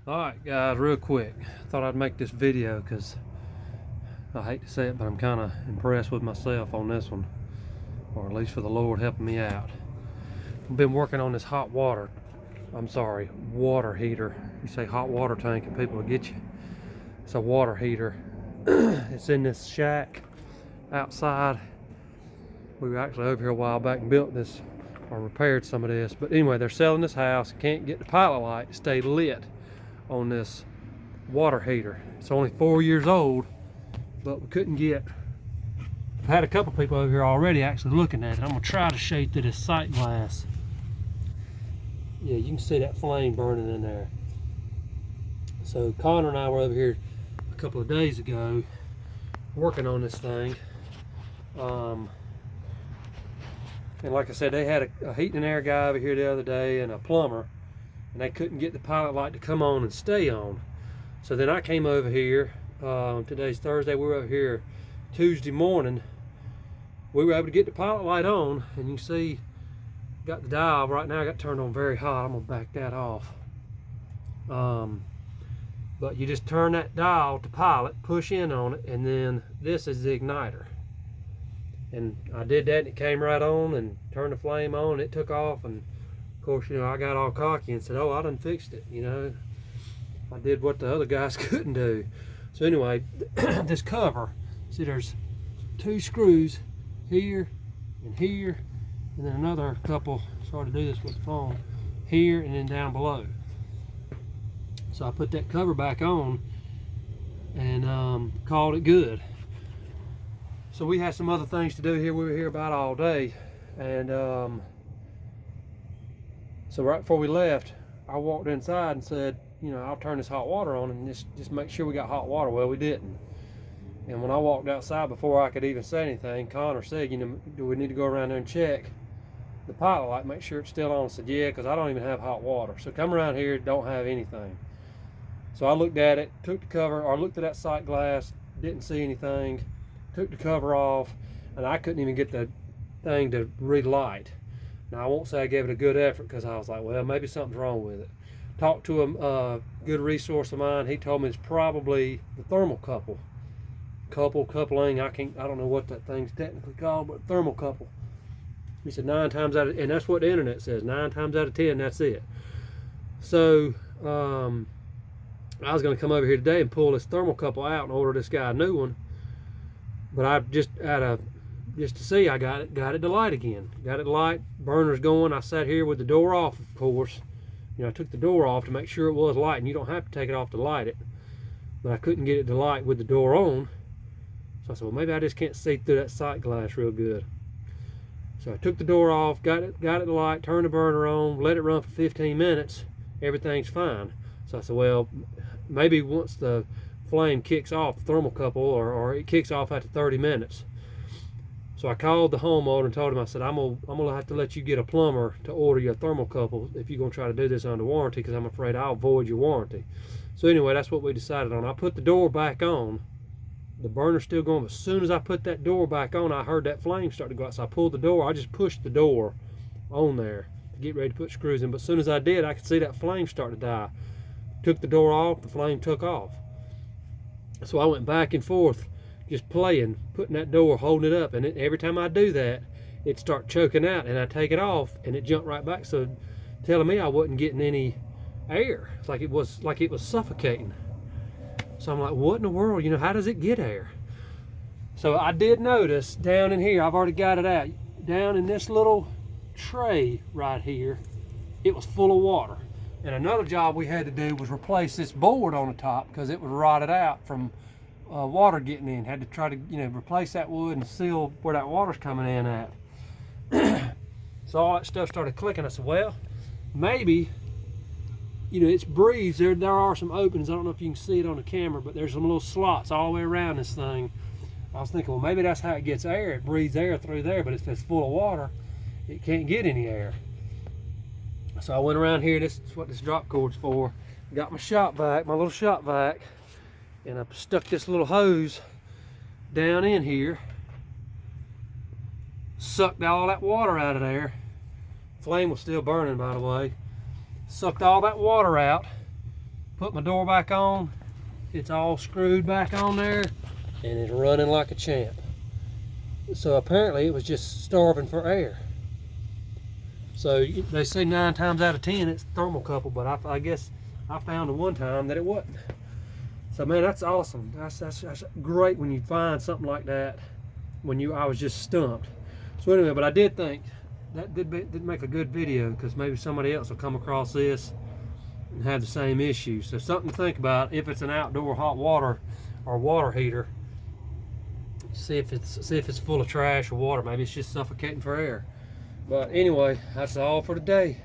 Alright guys, real quick, thought I'd make this video because I hate to say it, but I'm kind of impressed with myself on this one, or at least for the Lord helping me out. I've been working on this water heater. You say hot water tank and people will get you. It's a water heater. It's in this shack outside. We were actually over here a while back and built this, or repaired some of this, but anyway, they're selling this house and can't get the pilot light to stay lit on this water heater. It's only 4 years old, but we couldn't get. I've had a couple people over here already actually looking at it. I'm gonna try to show you through this sight glass. Yeah, you can see that flame burning in there. So Connor and I were over here a couple of days ago working on this thing. And like I said, they had a heating and air guy over here the other day and a plumber, and they couldn't get the pilot light to come on and stay on. So then I came over here, today's Thursday, we were over here Tuesday morning. We were able to get the pilot light on, and you can see, got the dial right now, I got turned on very hot. I'm gonna back that off. But you just turn that dial to pilot, push in on it, and then this is the igniter. And I did that and it came right on and turned the flame on and it took off. And of course, you know, I got all cocky and said, oh, I done fixed it, you know. I did what the other guys couldn't do. So anyway, this cover, see there's 2 screws here and here, and then another couple, sorry to do this with the phone, here and then down below. So I put that cover back on and called it good. So we had some other things to do here. We were here about all day, and so right before we left, I walked inside and said, you know, I'll turn this hot water on and just make sure we got hot water. Well, we didn't. And when I walked outside, before I could even say anything, Connor said, you know, do we need to go around there and check the pilot light, make sure it's still on? I said, yeah, because I don't even have hot water. So come around here, don't have anything. So I looked at it, took the cover, or looked at that sight glass, didn't see anything, took the cover off, and I couldn't even get the thing to relight. Now I won't say I gave it a good effort, because I was like, well, maybe something's wrong with it. Talked to a good resource of mine. He told me it's probably the thermocouple. Coupling, I don't know what that thing's technically called, but thermocouple. He said 9 times out of, and that's what the internet says, 9 times out of 10, that's it. So I was going to come over here today and pull this thermocouple out and order this guy a new one, but I just to see, I got it to light again. Got it to light, burner's going. I sat here with the door off, of course. You know, I took the door off to make sure it was light, and you don't have to take it off to light it, but I couldn't get it to light with the door on. So I said, well, maybe I just can't see through that sight glass real good. So I took the door off, got it to light, turned the burner on, let it run for 15 minutes, everything's fine. So I said, well, maybe once the flame kicks off, the thermocouple, or it kicks off after 30 minutes. So I called the homeowner and told him, I said, I'm gonna have to let you get a plumber to order your thermocouple if you're gonna try to do this under warranty, because I'm afraid I'll void your warranty. So anyway, that's what we decided on. I put the door back on. The burner's still going, but as soon as I put that door back on, I heard that flame start to go out. So I pulled the door, I just pushed the door on there to get ready to put screws in. But as soon as I did, I could see that flame start to die. Took the door off, the flame took off. So I went back and forth, just playing, putting that door, holding it up, and every time I do that, it start choking out, and I take it off, and it jumped right back, so telling me I wasn't getting any air. It's like it was suffocating. So I'm like, what in the world? You know, how does it get air? So I did notice down in here, I've already got it out, down in this little tray right here, it was full of water. And another job we had to do was replace this board on the top, because it was rotted out from water getting in. Had to try to, you know, replace that wood and seal where that water's coming in at. So all that stuff started clicking. I said, well, maybe, you know, it's breathes. There are some openings. I don't know if you can see it on the camera, but there's some little slots all the way around this thing. I was thinking, well, maybe that's how it gets air. It breathes air through there, but if it's full of water, it can't get any air. So I went around here. This is what this drop cord's for. Got my shop vac, my little shop vac, and I stuck this little hose down in here. Sucked all that water out of there. Flame was still burning, by the way. Sucked all that water out, put my door back on. It's all screwed back on there, and it's running like a champ. So apparently it was just starving for air. So they say 9 times out of 10 it's thermocouple, but I guess I found the one time that it wasn't. So man, that's awesome. That's great when you find something like that. I was just stumped. So anyway, but I did think that did make a good video, because maybe somebody else will come across this and have the same issue. So something to think about if it's an outdoor hot water or water heater. See if it's full of trash or water. Maybe it's just suffocating for air. But anyway, that's all for today.